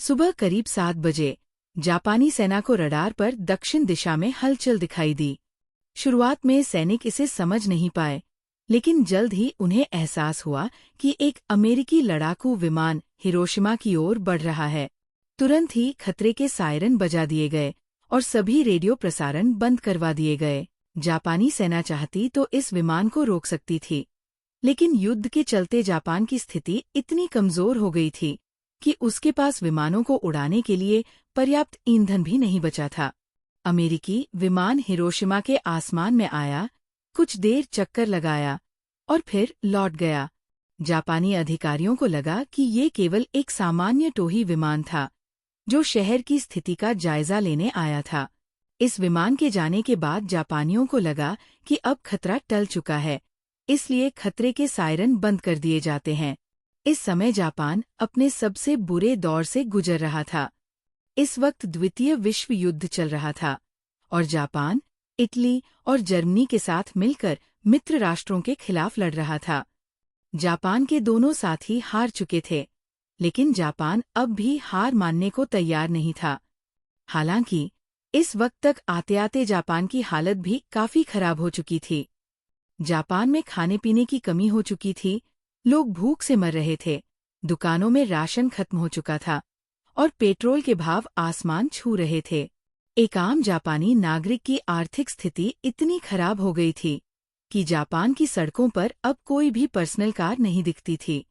सुबह करीब 7 बजे जापानी सेना को रडार पर दक्षिण दिशा में हलचल दिखाई दी। शुरुआत में सैनिक इसे समझ नहीं पाए, लेकिन जल्द ही उन्हें एहसास हुआ कि एक अमेरिकी लड़ाकू विमान हिरोशिमा की ओर बढ़ रहा है। तुरंत ही खतरे के सायरन बजा दिए गए और सभी रेडियो प्रसारण बंद करवा दिए गए। जापानी सेना चाहती तो इस विमान को रोक सकती थी, लेकिन युद्ध के चलते जापान की स्थिति इतनी कमजोर हो गई थी कि उसके पास विमानों को उड़ाने के लिए पर्याप्त ईंधन भी नहीं बचा था। अमेरिकी विमान हिरोशिमा के आसमान में आया, कुछ देर चक्कर लगाया और फिर लौट गया। जापानी अधिकारियों को लगा कि ये केवल एक सामान्य टोही विमान था, जो शहर की स्थिति का जायजा लेने आया था। इस विमान के जाने के बाद जापानियों को लगा कि अब खतरा टल चुका है, इसलिए खतरे के सायरन बंद कर दिए जाते हैं। इस समय जापान अपने सबसे बुरे दौर से गुजर रहा था। इस वक्त द्वितीय विश्व युद्ध चल रहा था और जापान, इटली और जर्मनी के साथ मिलकर मित्र राष्ट्रों के खिलाफ लड़ रहा था। जापान के दोनों साथी हार चुके थे, लेकिन जापान अब भी हार मानने को तैयार नहीं था। हालांकि इस वक्त तक आते आते जापान की हालत भी काफी खराब हो चुकी थी। जापान में खाने पीने की कमी हो चुकी थी, लोग भूख से मर रहे थे, दुकानों में राशन खत्म हो चुका था और पेट्रोल के भाव आसमान छू रहे थे। एक आम जापानी नागरिक की आर्थिक स्थिति इतनी खराब हो गई थी कि जापान की सड़कों पर अब कोई भी पर्सनल कार नहीं दिखती थी।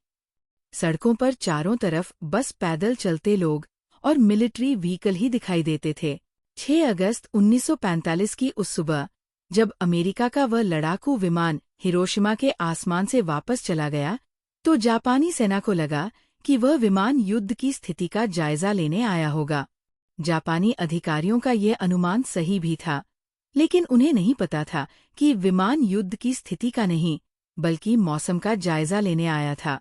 सड़कों पर चारों तरफ बस पैदल चलते लोग और मिलिट्री व्हीकल ही दिखाई देते थे। 6 अगस्त 1945 की उस सुबह, जब अमेरिका का वह लड़ाकू विमान हिरोशिमा के आसमान से वापस चला गया, तो जापानी सेना को लगा कि वह विमान युद्ध की स्थिति का जायजा लेने आया होगा। जापानी अधिकारियों का यह अनुमान सही भी था, लेकिन उन्हें नहीं पता था कि विमान युद्ध की स्थिति का नहीं, बल्कि मौसम का जायजा लेने आया था।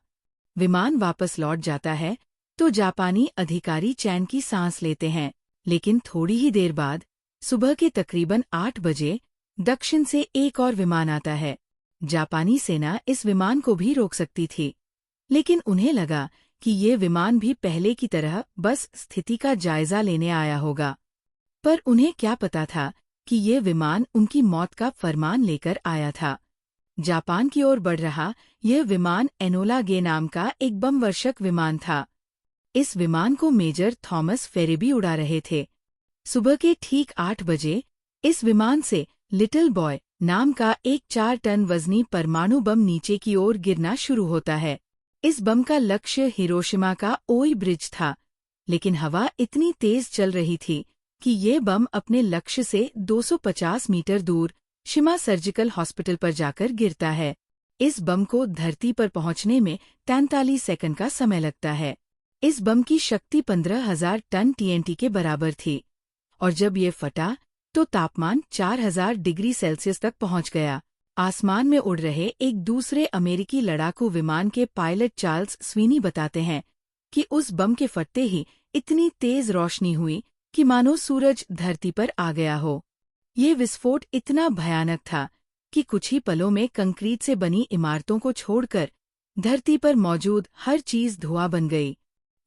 विमान वापस लौट जाता है तो जापानी अधिकारी चैन की सांस लेते हैं, लेकिन थोड़ी ही देर बाद, सुबह के तकरीबन 8 बजे, दक्षिण से एक और विमान आता है। जापानी सेना इस विमान को भी रोक सकती थी, लेकिन उन्हें लगा कि ये विमान भी पहले की तरह बस स्थिति का जायजा लेने आया होगा। पर उन्हें क्या पता था कि ये विमान उनकी मौत का फरमान लेकर आया था। जापान की ओर बढ़ रहा यह विमान एनोला गे नाम का एक बम वर्षक विमान था। इस विमान को मेजर थॉमस फेरेबी उड़ा रहे थे। सुबह के ठीक 8 बजे इस विमान से लिटिल बॉय नाम का एक 4 टन वजनी परमाणु बम नीचे की ओर गिरना शुरू होता है। इस बम का लक्ष्य हिरोशिमा का ओई ब्रिज था, लेकिन हवा इतनी तेज चल रही थी कि ये बम अपने लक्ष्य से 250 मीटर दूर शिमा सर्जिकल हॉस्पिटल पर जाकर गिरता है। इस बम को धरती पर पहुंचने में 43 सेकंड का समय लगता है। इस बम की शक्ति 15,000 टन TNT के बराबर थी और जब ये फटा तो तापमान 4,000 डिग्री सेल्सियस तक पहुंच गया। आसमान में उड़ रहे एक दूसरे अमेरिकी लड़ाकू विमान के पायलट चार्ल्स स्वीनी बताते हैं कि उस बम के फटते ही इतनी तेज रोशनी हुई कि मानो सूरज धरती पर आ गया हो। ये विस्फोट इतना भयानक था कि कुछ ही पलों में कंक्रीट से बनी इमारतों को छोड़कर धरती पर मौजूद हर चीज धुआं बन गई।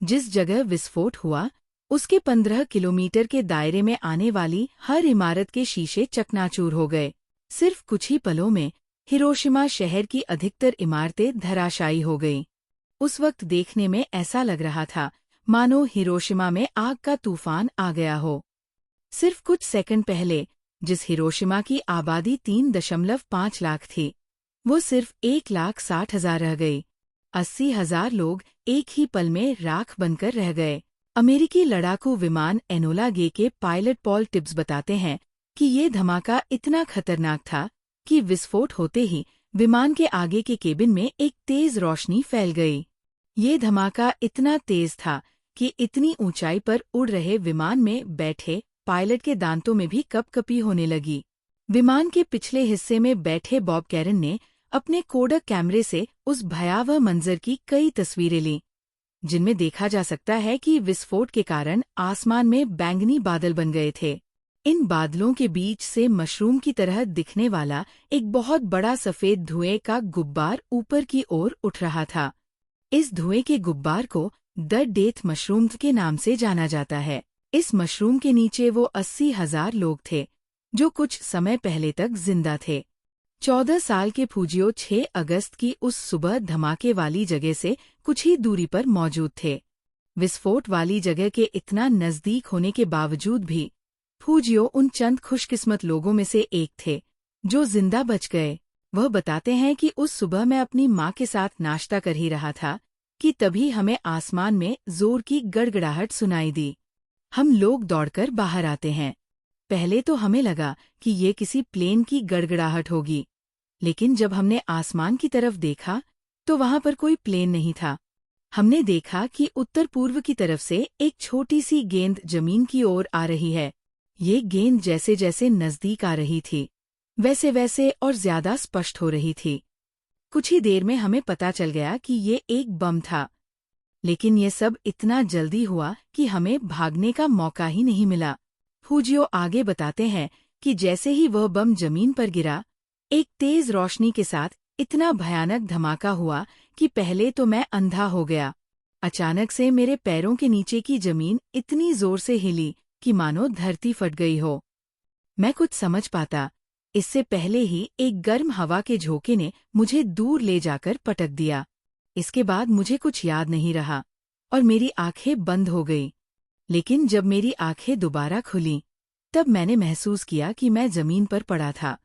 जिस जगह विस्फोट हुआ, उसके 15 किलोमीटर के दायरे में आने वाली हर इमारत के शीशे चकनाचूर हो गए। सिर्फ कुछ ही पलों में हिरोशिमा शहर की अधिकतर इमारतें धराशायी हो गईं। उस वक्त देखने में ऐसा लग रहा था मानो हिरोशिमा में आग का तूफान आ गया हो। सिर्फ कुछ सेकंड पहले जिस हिरोशिमा की आबादी 3.5 लाख थी, वो सिर्फ 1,60,000 रह गई। 80,000 लोग एक ही पल में राख बनकर रह गए। अमेरिकी लड़ाकू विमान एनोला गे के पायलट पॉल टिब्स बताते हैं कि ये धमाका इतना खतरनाक था कि विस्फोट होते ही विमान के आगे के केबिन में एक तेज रोशनी फैल गई। ये धमाका इतना तेज था कि इतनी ऊंचाई पर उड़ रहे विमान में बैठे पायलट के दांतों में भी कपकपी होने लगी। विमान के पिछले हिस्से में बैठे बॉब कैरन ने अपने कोडक कैमरे से उस भयावह मंजर की कई तस्वीरें लीं, जिनमें देखा जा सकता है कि विस्फोट के कारण आसमान में बैंगनी बादल बन गए थे। इन बादलों के बीच से मशरूम की तरह दिखने वाला एक बहुत बड़ा सफेद धुएं का गुब्बार ऊपर की ओर उठ रहा था। इस धुएं के गुब्बार को द डेथ मशरूम के नाम से जाना जाता है। इस मशरूम के नीचे वो 80,000 लोग थे जो कुछ समय पहले तक जिंदा थे। 14 साल के फूजियो 6 अगस्त की उस सुबह धमाके वाली जगह से कुछ ही दूरी पर मौजूद थे। विस्फोट वाली जगह के इतना नजदीक होने के बावजूद भी फूजियो उन चंद खुशकिस्मत लोगों में से एक थे जो जिंदा बच गए। वह बताते हैं कि उस सुबह मैं अपनी माँ के साथ नाश्ता कर ही रहा था कि तभी हमें आसमान में जोर की गड़गड़ाहट सुनाई दी। हम लोग दौड़कर बाहर आते हैं। पहले तो हमें लगा कि ये किसी प्लेन की गड़गड़ाहट होगी, लेकिन जब हमने आसमान की तरफ देखा तो वहां पर कोई प्लेन नहीं था। हमने देखा कि उत्तर पूर्व की तरफ से एक छोटी सी गेंद जमीन की ओर आ रही है। ये गेंद जैसे जैसे नजदीक आ रही थी वैसे वैसे और ज्यादा स्पष्ट हो रही थी। कुछ ही देर में हमें पता चल गया कि ये एक बम था, लेकिन ये सब इतना जल्दी हुआ कि हमें भागने का मौका ही नहीं मिला। फूजियो आगे बताते हैं कि जैसे ही वह बम जमीन पर गिरा, एक तेज रोशनी के साथ इतना भयानक धमाका हुआ कि पहले तो मैं अंधा हो गया। अचानक से मेरे पैरों के नीचे की जमीन इतनी जोर से हिली कि मानो धरती फट गई हो। मैं कुछ समझ पाता इससे पहले ही एक गर्म हवा के झोंके ने मुझे दूर ले जाकर पटक दिया। इसके बाद मुझे कुछ याद नहीं रहा और मेरी आंखें बंद हो गई। लेकिन जब मेरी आंखें दोबारा खुलीं, तब मैंने महसूस किया कि मैं जमीन पर पड़ा था।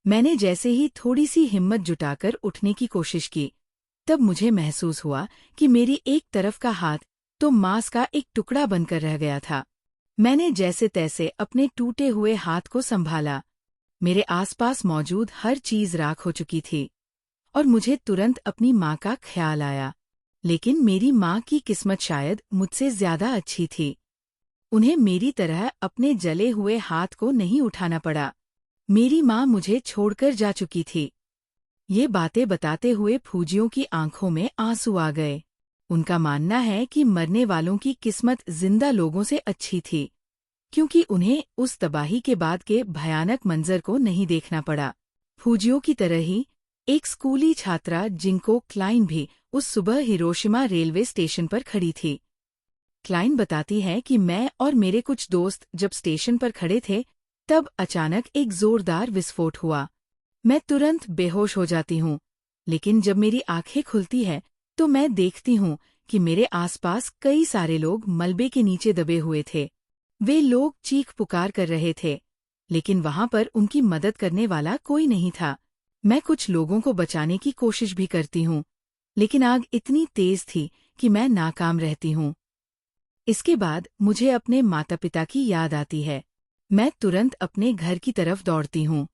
मैंने जैसे ही थोड़ी सी हिम्मत जुटाकर उठने की कोशिश की, तब मुझे महसूस हुआ कि मेरी एक तरफ का हाथ तो मांस का एक टुकड़ा बनकर रह गया था। मैंने जैसे तैसे अपने टूटे हुए हाथ को संभाला। मेरे आसपास मौजूद हर चीज राख हो चुकी थी और मुझे तुरंत अपनी माँ का ख्याल आया। लेकिन मेरी माँ की किस्मत शायद मुझसे ज्यादा अच्छी थी। उन्हें मेरी तरह अपने जले हुए हाथ को नहीं उठाना पड़ा। मेरी माँ मुझे छोड़कर जा चुकी थी। ये बातें बताते हुए फूजियों की आंखों में आंसू आ गए। उनका मानना है कि मरने वालों की किस्मत जिंदा लोगों से अच्छी थी, क्योंकि उन्हें उस तबाही के बाद के भयानक मंजर को नहीं देखना पड़ा। फूजियों की तरह ही एक स्कूली छात्रा जिंको क्लाइन भी उस सुबह हिरोशिमा रेलवे स्टेशन पर खड़ी थी। क्लाइन बताती है कि मैं और मेरे कुछ दोस्त जब स्टेशन पर खड़े थे, तब अचानक एक जोरदार विस्फोट हुआ। मैं तुरंत बेहोश हो जाती हूँ, लेकिन जब मेरी आंखें खुलती है तो मैं देखती हूँ कि मेरे आसपास कई सारे लोग मलबे के नीचे दबे हुए थे। वे लोग चीख पुकार कर रहे थे, लेकिन वहां पर उनकी मदद करने वाला कोई नहीं था। मैं कुछ लोगों को बचाने की कोशिश भी करती हूँ, लेकिन आग इतनी तेज थी कि मैं नाकाम रहती हूँ। इसके बाद मुझे अपने माता पिता की याद आती है। मैं तुरंत अपने घर की तरफ दौड़ती हूँ।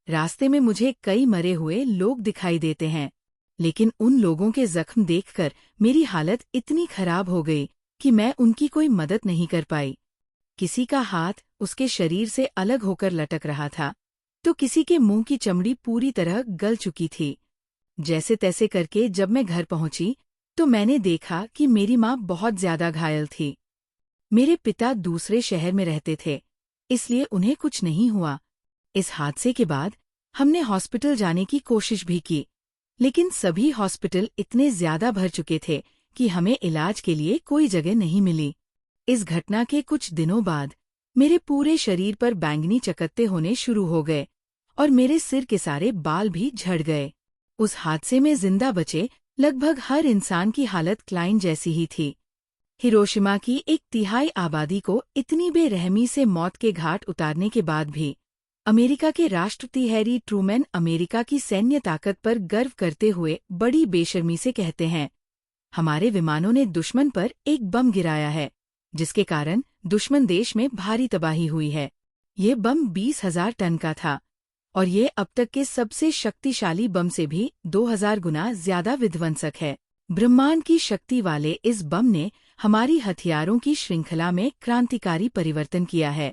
रास्ते में मुझे कई मरे हुए लोग दिखाई देते हैं, लेकिन उन लोगों के जख्म देखकर मेरी हालत इतनी खराब हो गई कि मैं उनकी कोई मदद नहीं कर पाई। किसी का हाथ उसके शरीर से अलग होकर लटक रहा था, तो किसी के मुंह की चमड़ी पूरी तरह गल चुकी थी। जैसे तैसे करके जब मैं घर पहुंची, तो मैंने देखा कि मेरी माँ बहुत ज्यादा घायल थी। मेरे पिता दूसरे शहर में रहते थे, इसलिए उन्हें कुछ नहीं हुआ। इस हादसे के बाद हमने हॉस्पिटल जाने की कोशिश भी की, लेकिन सभी हॉस्पिटल इतने ज्यादा भर चुके थे कि हमें इलाज के लिए कोई जगह नहीं मिली। इस घटना के कुछ दिनों बाद मेरे पूरे शरीर पर बैंगनी चकत्ते होने शुरू हो गए और मेरे सिर के सारे बाल भी झड़ गए। उस हादसे में जिंदा बचे लगभग हर इंसान की हालत क्लाइन जैसी ही थी। हिरोशिमा की 1/3 आबादी को इतनी बेरहमी से मौत के घाट उतारने के बाद भी अमेरिका के राष्ट्रपति हैरी ट्रूमैन अमेरिका की सैन्य ताकत पर गर्व करते हुए बड़ी बेशर्मी से कहते हैं, हमारे विमानों ने दुश्मन पर एक बम गिराया है, जिसके कारण दुश्मन देश में भारी तबाही हुई है। ये बम 20,000 टन का था और ये अब तक के सबसे शक्तिशाली बम से भी 2000 गुना ज्यादा विध्वंसक है। ब्रह्मांड की शक्ति वाले इस बम ने हमारी हथियारों की श्रृंखला में क्रांतिकारी परिवर्तन किया है।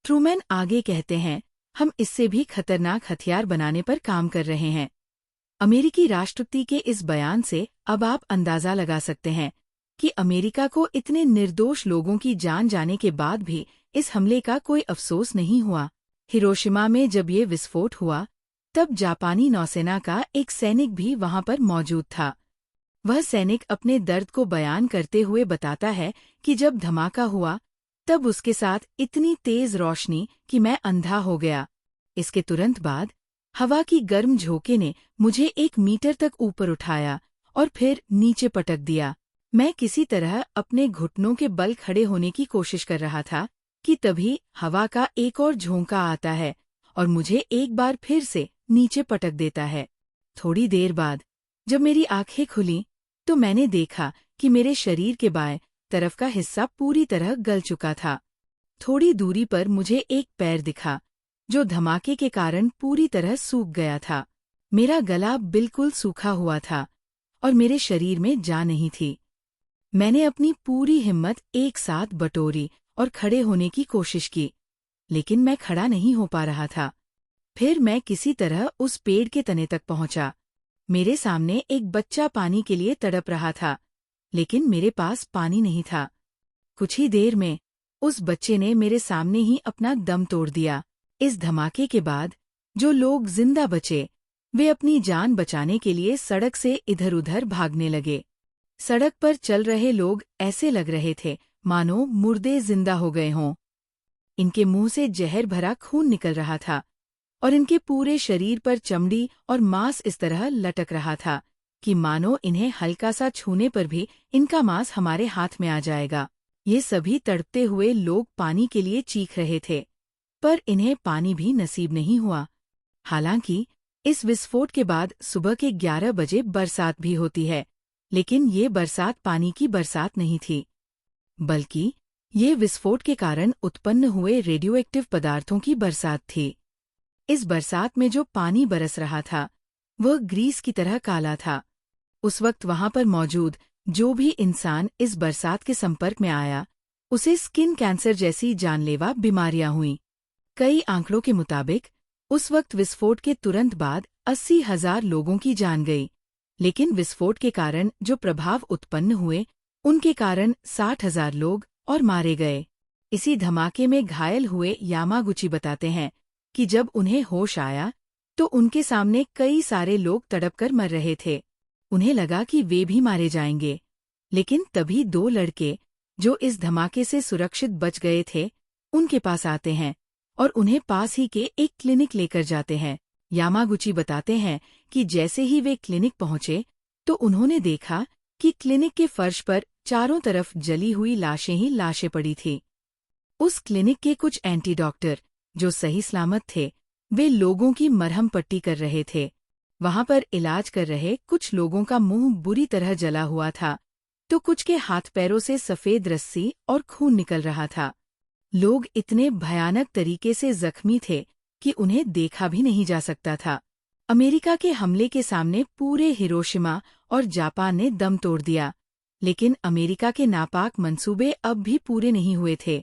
ट्रूमैन आगे कहते हैं, हम इससे भी खतरनाक हथियार बनाने पर काम कर रहे हैं। अमेरिकी राष्ट्रपति के इस बयान से अब आप अंदाजा लगा सकते हैं कि अमेरिका को इतने निर्दोष लोगों की जान जाने के बाद भी इस हमले का कोई अफसोस नहीं हुआ। हिरोशिमा में जब ये विस्फोट हुआ, तब जापानी नौसेना का एक सैनिक भी वहां पर मौजूद था। वह सैनिक अपने दर्द को बयान करते हुए बताता है कि जब धमाका हुआ तब उसके साथ इतनी तेज रोशनी कि मैं अंधा हो गया। इसके तुरंत बाद हवा की गर्म झोंके ने मुझे 1 मीटर तक ऊपर उठाया और फिर नीचे पटक दिया। मैं किसी तरह अपने घुटनों के बल खड़े होने की कोशिश कर रहा था कि तभी हवा का एक और झोंका आता है और मुझे एक बार फिर से नीचे पटक देता है। थोड़ी देर बाद जब मेरी आंखें खुलीं तो मैंने देखा कि मेरे शरीर के बाएं तरफ का हिस्सा पूरी तरह गल चुका था। थोड़ी दूरी पर मुझे एक पैर दिखा जो धमाके के कारण पूरी तरह सूख गया था। मेरा गला बिल्कुल सूखा हुआ था और मेरे शरीर में जान नहीं थी। मैंने अपनी पूरी हिम्मत एक साथ बटोरी और खड़े होने की कोशिश की, लेकिन मैं खड़ा नहीं हो पा रहा था। फिर मैं किसी तरह उस पेड़ के तने तक पहुंचा। मेरे सामने एक बच्चा पानी के लिए तड़प रहा था, लेकिन मेरे पास पानी नहीं था। कुछ ही देर में उस बच्चे ने मेरे सामने ही अपना दम तोड़ दिया। इस धमाके के बाद जो लोग जिंदा बचे वे अपनी जान बचाने के लिए सड़क से इधर-उधर भागने लगे। सड़क पर चल रहे लोग ऐसे लग रहे थे मानो मुर्दे जिंदा हो गए हों। इनके मुंह से जहर भरा खून निकल रहा था और इनके पूरे शरीर पर चमड़ी और मांस इस तरह लटक रहा था कि मानो इन्हें हल्का सा छूने पर भी इनका मांस हमारे हाथ में आ जाएगा। ये सभी तड़पते हुए लोग पानी के लिए चीख रहे थे, पर इन्हें पानी भी नसीब नहीं हुआ। हालांकि इस विस्फोट के बाद सुबह के 11 बजे बरसात भी होती है, लेकिन ये बरसात पानी की बरसात नहीं थी, बल्कि ये विस्फोट के कारण उत्पन्न हुए रेडियोएक्टिव पदार्थों की बरसात थी। इस बरसात में जो पानी बरस रहा था वह ग्रीस की तरह काला था। उस वक्त वहां पर मौजूद जो भी इंसान इस बरसात के संपर्क में आया उसे स्किन कैंसर जैसी जानलेवा बीमारियां हुईं। कई आंकड़ों के मुताबिक उस वक्त विस्फोट के तुरंत बाद 80,000 लोगों की जान गई, लेकिन विस्फोट के कारण जो प्रभाव उत्पन्न हुए उनके कारण 60,000 लोग और मारे गए। इसी धमाके में घायल हुए यामागुची बताते हैं कि जब उन्हें होश आया तो उनके सामने कई सारे लोग तड़पकर मर रहे थे। उन्हें लगा कि वे भी मारे जाएंगे, लेकिन तभी 2 लड़के जो इस धमाके से सुरक्षित बच गए थे उनके पास आते हैं और उन्हें पास ही के एक क्लिनिक लेकर जाते हैं। यामागुची बताते हैं कि जैसे ही वे क्लिनिक पहुंचे तो उन्होंने देखा कि क्लिनिक के फर्श पर चारों तरफ जली हुई लाशें ही लाशें पड़ी थी। उस क्लिनिक के कुछ एंटी डॉक्टर जो सही सलामत थे वे लोगों की मरहम पट्टी कर रहे थे। वहां पर इलाज कर रहे कुछ लोगों का मुंह बुरी तरह जला हुआ था, तो कुछ के हाथ पैरों से सफेद रस्सी और खून निकल रहा था। लोग इतने भयानक तरीके से जख्मी थे कि उन्हें देखा भी नहीं जा सकता था। अमेरिका के हमले के सामने पूरे हिरोशिमा और जापान ने दम तोड़ दिया, लेकिन अमेरिका के नापाक मंसूबे अब भी पूरे नहीं हुए थे।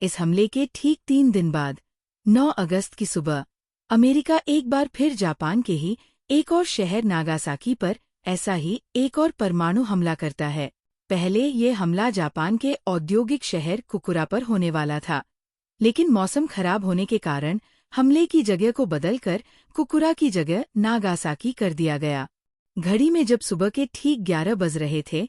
इस हमले के ठीक 3 दिन बाद 9 अगस्त की सुबह अमेरिका एक बार फिर जापान के ही एक और शहर नागासाकी पर ऐसा ही एक और परमाणु हमला करता है। पहले ये हमला जापान के औद्योगिक शहर कुकुरा पर होने वाला था, लेकिन मौसम खराब होने के कारण हमले की जगह को बदलकर कुकुरा की जगह नागासाकी कर दिया गया। घड़ी में जब सुबह के ठीक 11 बज रहे थे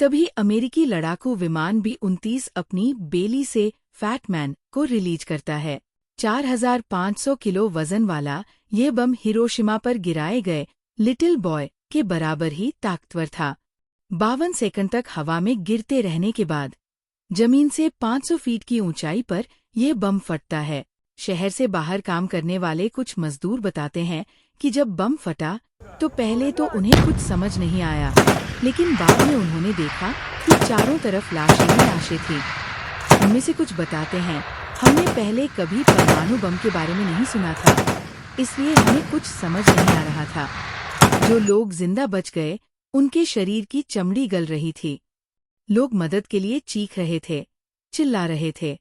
तभी अमेरिकी लड़ाकू विमान B-29 अपनी बेली से फैटमैन को रिलीज करता है। 4,500 किलो वजन वाला ये बम हिरोशिमा पर गिराए गए लिटिल बॉय के बराबर ही ताकतवर था। 52 सेकंड तक हवा में गिरते रहने के बाद जमीन से 500 फीट की ऊंचाई पर यह बम फटता है। शहर से बाहर काम करने वाले कुछ मजदूर बताते हैं कि जब बम फटा तो पहले तो उन्हें कुछ समझ नहीं आया, लेकिन बाद में उन्होंने देखा कि चारों तरफ लाशें ही लाशें थीं। उनमें से कुछ बताते हैं, हमने पहले कभी परमाणु बम के बारे में नहीं सुना था, इसलिए हमें कुछ समझ नहीं आ रहा था। जो लोग जिंदा बच गए उनके शरीर की चमड़ी गल रही थी। लोग मदद के लिए चीख रहे थे, चिल्ला रहे थे।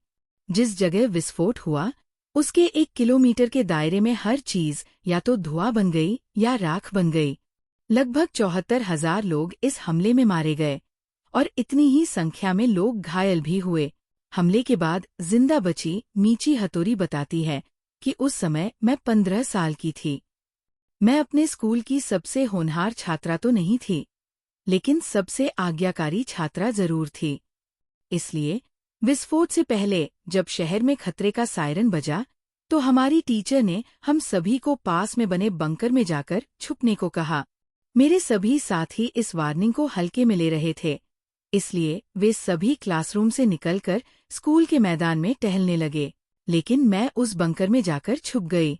जिस जगह विस्फोट हुआ उसके 1 किलोमीटर के दायरे में हर चीज या तो धुआं बन गई या राख बन गई। लगभग 74,000 लोग इस हमले में मारे गए और इतनी ही संख्या में लोग घायल भी हुए। हमले के बाद जिंदा बची मीची हतोरी बताती है कि उस समय मैं 15 साल की थी। मैं अपने स्कूल की सबसे होनहार छात्रा तो नहीं थी, लेकिन सबसे आज्ञाकारी छात्रा जरूर थी। इसलिए विस्फोट से पहले जब शहर में खतरे का सायरन बजा, तो हमारी टीचर ने हम सभी को पास में बने बंकर में जाकर छुपने को कहा। मेरे सभी साथी इस वार्निंग को हल्के में ले रहे थे, इसलिए वे सभी क्लासरूम से निकलकर स्कूल के मैदान में टहलने लगे, लेकिन मैं उस बंकर में जाकर छुप गई।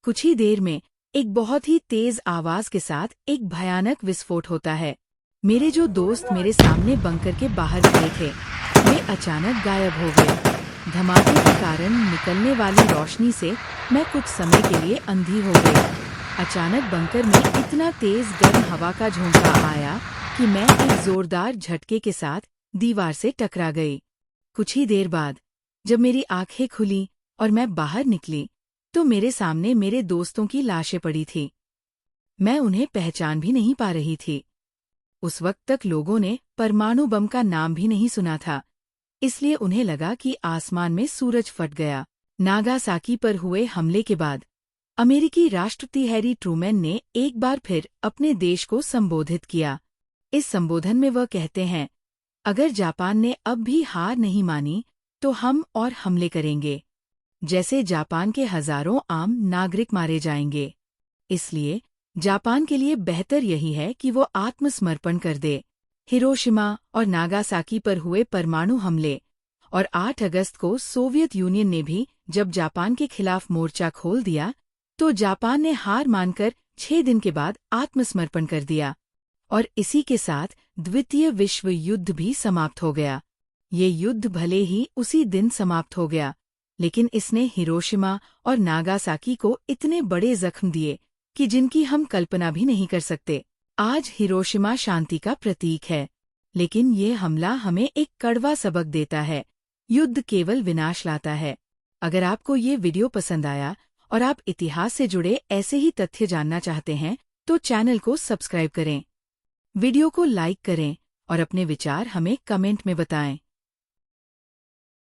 कुछ ही देर में एक बहुत ही तेज आवाज के साथ एक भयानक विस्फोट होता है। मेरे जो दोस्त मेरे सामने बंकर के बाहर खड़े थे, वे अचानक गायब हो गए। धमाके के कारण निकलने वाली रोशनी से मैं कुछ समय के लिए अंधी हो गई। अचानक बंकर में इतना तेज गर्म हवा का झोंका आया कि मैं एक जोरदार झटके के साथ दीवार से टकरा गई। कुछ ही देर बाद जब मेरी आंखें खुली और मैं बाहर निकली, तो मेरे सामने मेरे दोस्तों की लाशें पड़ी थी। मैं उन्हें पहचान भी नहीं पा रही थी। उस वक्त तक लोगों ने परमाणु बम का नाम भी नहीं सुना था, इसलिए उन्हें लगा कि आसमान में सूरज फट गया। नागासाकी पर हुए हमले के बाद अमेरिकी राष्ट्रपति हैरी ट्रूमैन ने एक बार फिर अपने देश को संबोधित किया। इस संबोधन में वह कहते हैं, अगर जापान ने अब भी हार नहीं मानी तो हम और हमले करेंगे, जैसे जापान के हजारों आम नागरिक मारे जाएंगे। इसलिए जापान के लिए बेहतर यही है कि वो आत्मसमर्पण कर दे। हिरोशिमा और नागासाकी पर हुए परमाणु हमले और 8 अगस्त को सोवियत यूनियन ने भी जब जापान के खिलाफ मोर्चा खोल दिया, तो जापान ने हार मानकर 6 दिन के बाद आत्मसमर्पण कर दिया और इसी के साथ द्वितीय विश्व युद्ध भी समाप्त हो गया। ये युद्ध भले ही उसी दिन समाप्त हो गया, लेकिन इसने हिरोशिमा और नागासाकी को इतने बड़े जख्म दिए कि जिनकी हम कल्पना भी नहीं कर सकते। आज हिरोशिमा शांति का प्रतीक है, लेकिन ये हमला हमें एक कड़वा सबक देता है। युद्ध केवल विनाश लाता है। अगर आपको ये वीडियो पसंद आया और आप इतिहास से जुड़े ऐसे ही तथ्य जानना चाहते हैं, तो चैनल को सब्सक्राइब करें, वीडियो को लाइक करें और अपने विचार हमें कमेंट में बताएं।